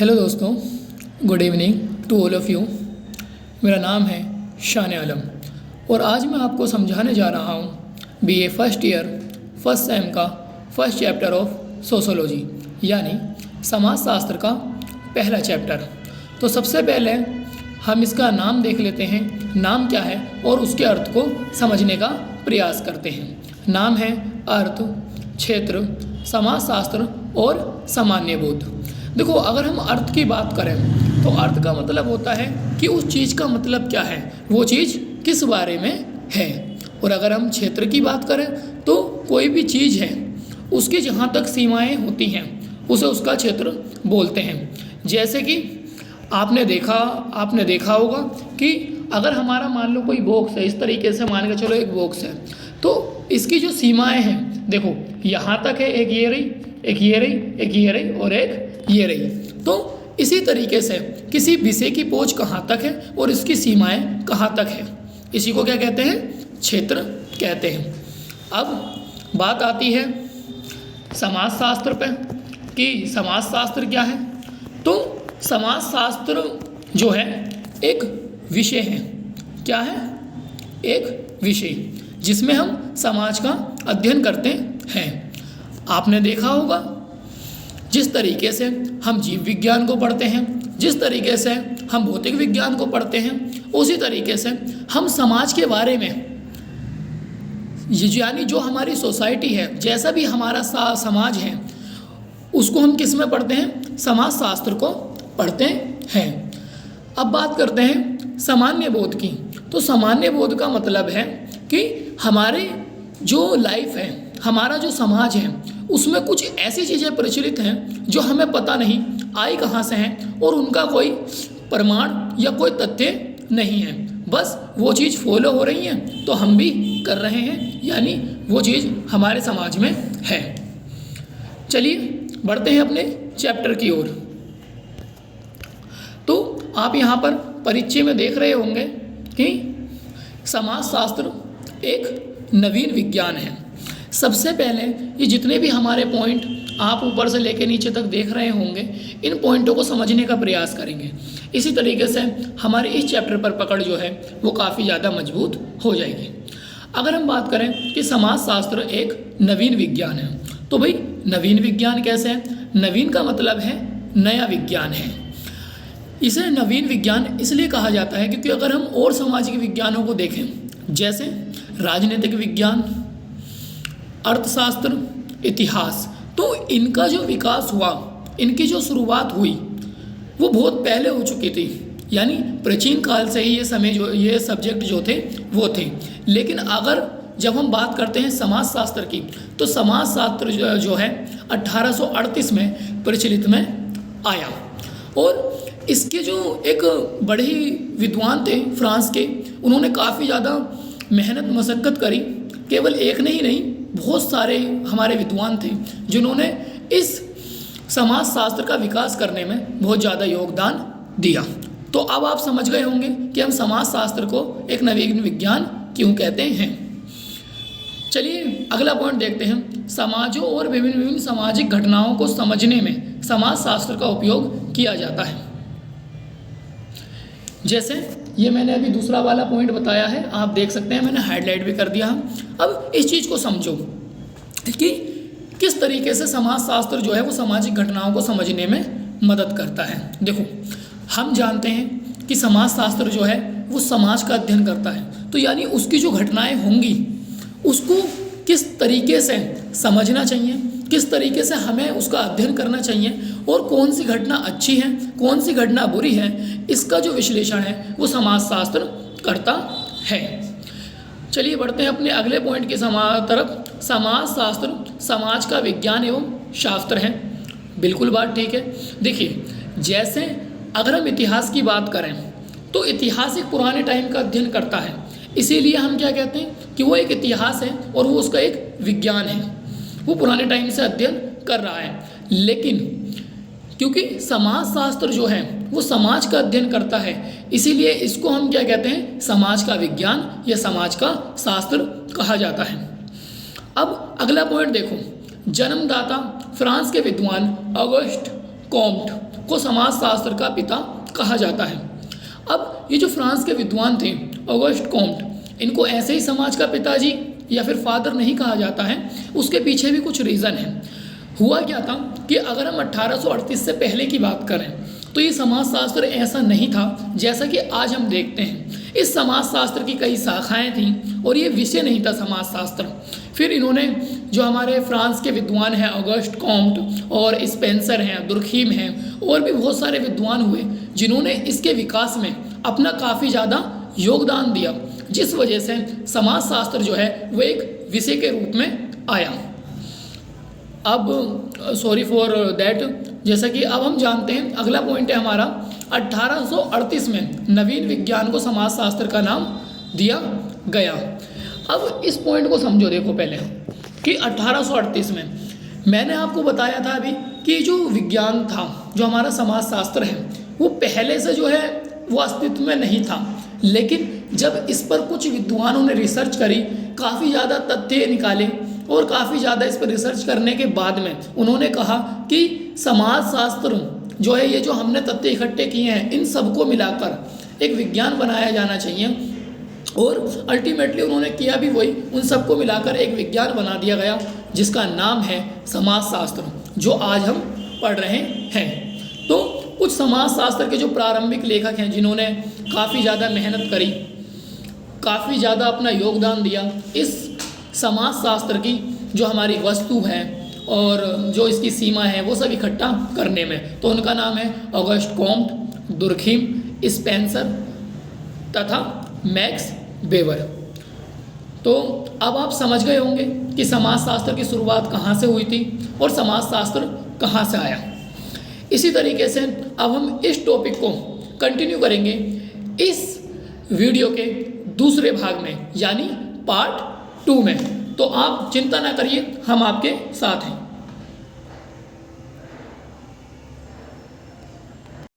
Hello दोस्तों, good evening to all of you. मेरा नाम है शान आलम और आज मैं आपको समझाने जा रहा हूँ BA first year first sem का फर्स्ट चैप्टर ऑफ सोशोलॉजी यानी समाजशास्त्र का पहला चैप्टर। तो सबसे पहले हम इसका नाम देख लेते हैं, नाम क्या है और उसके अर्थ को समझने का प्रयास करते हैं। नाम है अर्थ, क्षेत्र, समाजशास्त्र और सामान्य बोध। देखो, अगर हम अर्थ की बात करें तो अर्थ का मतलब होता है कि उस चीज़ का मतलब क्या है, वो चीज़ किस बारे में है। और अगर हम क्षेत्र की बात करें तो कोई भी चीज़ है उसकी जहाँ तक सीमाएं होती हैं उसे उसका क्षेत्र बोलते हैं। जैसे कि आपने देखा होगा कि अगर हमारा मान लो कोई बॉक्स है, इस तरीके से मान के चलो एक बॉक्स है, तो इसकी जो सीमाएं हैं, देखो यहाँ तक है, एक ये रही, एक ये रही, एक ये रही और एक ये रही। तो इसी तरीके से किसी विषय की पहुंच कहाँ तक है और इसकी सीमाएं कहाँ तक है, इसी को क्या कहते हैं, क्षेत्र कहते हैं। अब बात आती है समाजशास्त्र पे कि समाजशास्त्र क्या है। तो समाजशास्त्र जो है एक विषय है। क्या है? एक विषय जिसमें हम समाज का अध्ययन करते हैं। आपने देखा होगा जिस तरीके से हम जीव विज्ञान को पढ़ते हैं, जिस तरीके से हम भौतिक विज्ञान को पढ़ते हैं, उसी तरीके से हम समाज के बारे में, यानी जो हमारी सोसाइटी है, जैसा भी हमारा समाज है, उसको हम किस में पढ़ते हैं, समाजशास्त्र को पढ़ते हैं। अब बात करते हैं सामान्य बोध की। तो सामान्य बोध का मतलब है कि हमारे जो लाइफ है, हमारा जो समाज है, उसमें कुछ ऐसी चीज़ें प्रचलित हैं जो हमें पता नहीं आई कहाँ से हैं और उनका कोई प्रमाण या कोई तथ्य नहीं है। बस वो चीज़ फॉलो हो रही है तो हम भी कर रहे हैं, यानी वो चीज़ हमारे समाज में है। चलिए बढ़ते हैं अपने चैप्टर की ओर। तो आप यहाँ पर परिचय में देख रहे होंगे कि समाजशास्त्र एक नवीन विज्ञान है। सबसे पहले ये जितने भी हमारे पॉइंट आप ऊपर से लेकर नीचे तक देख रहे होंगे, इन पॉइंटों को समझने का प्रयास करेंगे। इसी तरीके से हमारे इस चैप्टर पर पकड़ जो है वो काफ़ी ज़्यादा मजबूत हो जाएगी। अगर हम बात करें कि समाजशास्त्र एक नवीन विज्ञान है, तो भाई नवीन विज्ञान कैसे है? नवीन का मतलब है नया विज्ञान है। इसे नवीन विज्ञान इसलिए कहा जाता है क्योंकि अगर हम और सामाजिक विज्ञानों को देखें, जैसे राजनीतिक विज्ञान, अर्थशास्त्र, इतिहास, तो इनका जो विकास हुआ, इनकी जो शुरुआत हुई वो बहुत पहले हो चुकी थी, यानी प्राचीन काल से ही ये सब्जेक्ट जो थे वो थे। लेकिन अगर जब हम बात करते हैं समाजशास्त्र की, तो समाजशास्त्र जो है 1838 में प्रचलित में आया। और इसके जो एक बड़े ही विद्वान थे फ्रांस के, उन्होंने काफ़ी ज़्यादा मेहनत मशक्क़त करी। केवल एक नहीं, बहुत सारे हमारे विद्वान थे जिन्होंने इस समाजशास्त्र का विकास करने में बहुत ज़्यादा योगदान दिया। तो अब आप समझ गए होंगे कि हम समाजशास्त्र को एक नवीन विज्ञान क्यों कहते हैं। चलिए अगला पॉइंट देखते हैं। समाजों और विभिन्न सामाजिक घटनाओं को समझने में समाजशास्त्र का उपयोग किया जाता है। जैसे ये मैंने अभी दूसरा वाला पॉइंट बताया है, आप देख सकते हैं, मैंने हाईलाइट भी कर दिया। अब इस चीज़ को समझो कि किस तरीके से समाजशास्त्र जो है वो सामाजिक घटनाओं को समझने में मदद करता है। देखो, हम जानते हैं कि समाजशास्त्र जो है वो समाज का अध्ययन करता है, तो यानी उसकी जो घटनाएं होंगी उसको किस तरीके से समझना चाहिए, किस तरीके से हमें उसका अध्ययन करना चाहिए और कौन सी घटना अच्छी है, कौन सी घटना बुरी है, इसका जो विश्लेषण है वो समाजशास्त्र करता है। चलिए बढ़ते हैं अपने अगले पॉइंट की तरफ। समाजशास्त्र समाज का विज्ञान एवं शास्त्र है। बिल्कुल बात ठीक है। देखिए, जैसे अगर हम इतिहास की बात करें तो इतिहास एक पुराने टाइम का अध्ययन करता है, इसीलिए हम क्या कहते हैं कि वो एक इतिहास है और वो उसका एक विज्ञान है, वो पुराने टाइम से अध्ययन कर रहा है। लेकिन क्योंकि समाजशास्त्र जो है वो समाज का अध्ययन करता है, इसीलिए इसको हम क्या कहते हैं, समाज का विज्ञान या समाज का शास्त्र कहा जाता है। अब अगला पॉइंट देखो, जन्मदाता फ्रांस के विद्वान ऑगस्ट कॉम्ट को समाजशास्त्र का पिता कहा जाता है। अब ये जो फ्रांस के विद्वान थे ऑगस्ट कॉम्ट, इनको ऐसे ही समाज का पिताजी या फिर फादर नहीं कहा जाता है, उसके पीछे भी कुछ रीज़न है। हुआ क्या था कि अगर हम 1838 से पहले की बात करें तो ये समाजशास्त्र ऐसा नहीं था जैसा कि आज हम देखते हैं। इस समाजशास्त्र की कई शाखाएं थीं और ये विषय नहीं था समाजशास्त्र। फिर इन्होंने जो हमारे फ्रांस के विद्वान हैं ऑगस्ट कॉम्ट और स्पेंसर हैं, दुर्खीम हैं, और भी बहुत सारे विद्वान हुए जिन्होंने इसके विकास में अपना काफ़ी ज़्यादा योगदान दिया, जिस वजह से समाजशास्त्र जो है वो एक विषय के रूप में आया। अब सॉरी फॉर दैट, जैसा कि अब हम जानते हैं अगला पॉइंट है हमारा 1838 में नवीन विज्ञान को समाजशास्त्र का नाम दिया गया। अब इस पॉइंट को समझो, देखो पहले कि 1838 में मैंने आपको बताया था अभी कि जो विज्ञान था, जो हमारा समाजशास्त्र है, वो पहले से जो है वो अस्तित्व में नहीं था, लेकिन जब इस पर कुछ विद्वानों ने रिसर्च करी, काफ़ी ज़्यादा तथ्य निकाले और काफ़ी ज़्यादा इस पर रिसर्च करने के बाद में उन्होंने कहा कि समाजशास्त्र जो है, ये जो हमने तथ्य इकट्ठे किए हैं, इन सबको मिलाकर एक विज्ञान बनाया जाना चाहिए। और अल्टीमेटली उन्होंने किया भी वही, उन सबको मिलाकर एक विज्ञान बना दिया गया जिसका नाम है समाजशास्त्र, जो आज हम पढ़ रहे हैं। तो कुछ समाजशास्त्र के जो प्रारंभिक लेखक हैं जिन्होंने काफ़ी ज़्यादा मेहनत करी, काफ़ी ज़्यादा अपना योगदान दिया इस समाजशास्त्र की जो हमारी वस्तु है और जो इसकी सीमा है वो सब इकट्ठा करने में, तो उनका नाम है ऑगस्ट कॉम्ट, दुर्खीम, स्पेंसर तथा मैक्स वेबर। तो अब आप समझ गए होंगे कि समाजशास्त्र की शुरुआत कहाँ से हुई थी और समाजशास्त्र कहाँ से आया। इसी तरीके से अब हम इस टॉपिक को कंटिन्यू करेंगे इस वीडियो के दूसरे भाग में, यानी पार्ट 2 में। तो आप चिंता ना करिए, हम आपके साथ हैं।